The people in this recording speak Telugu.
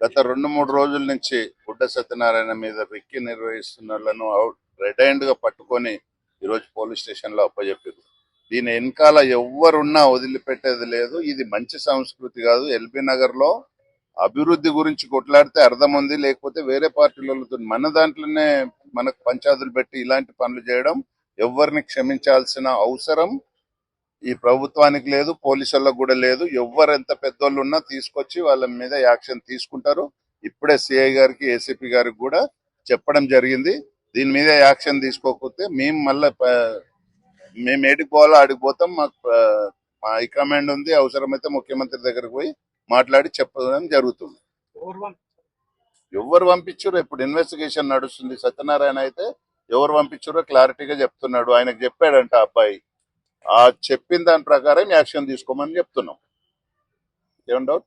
గత 2-3 రోజుల నుంచి గుడ్డ సత్యనారాయణ మీద రెక్కి నిర్వహిస్తున్న వాళ్ళను రెడ్ హ్యాండ్ గా పట్టుకొని ఈరోజు పోలీస్ స్టేషన్ లో అప్పచెప్పారు. దీని వెనకాల ఎవరున్నా వదిలిపెట్టేది లేదు. ఇది మంచి సంస్కృతి కాదు. ఎల్బీ నగర్ లో అభివృద్ధి గురించి కొట్లాడితే అర్థం ఉంది, లేకపోతే వేరే పార్టీలతో మన దాంట్లోనే మనకు పంచాయతీలు పెట్టి ఇలాంటి పనులు చేయడం ఎవరిని క్షమించాల్సిన అవసరం ఈ ప్రభుత్వానికి లేదు, పోలీసులకు కూడా లేదు. ఎవరు ఎంత పెద్దోళ్ళు ఉన్నా తీసుకొచ్చి వాళ్ళ మీద యాక్షన్ తీసుకుంటారు. ఇప్పుడే సిఐ గారికి ఏసీపీ గారికి కూడా చెప్పడం జరిగింది. దీని మీద యాక్షన్ తీసుకోకపోతే మేము మళ్ళీ మేము ఏడికి పోవాలో ఆడికి పోతాం. మాకు మా హైకమాండ్ ఉంది, అవసరమైతే ముఖ్యమంత్రి దగ్గరకు పోయి మాట్లాడి చెప్పడం జరుగుతుంది. ఎవరు పంపించారో ఇప్పుడు ఇన్వెస్టిగేషన్ నడుస్తుంది. సత్యనారాయణ అయితే ఎవరు పంపించారో క్లారిటీగా చెప్తున్నాడు. ఆయనకు చెప్పాడంట అబ్బాయి. ఆ చెప్పిన దాని ప్రకారం యాక్షన్ తీసుకోమని చెప్తున్నాం. ఏం డౌట్?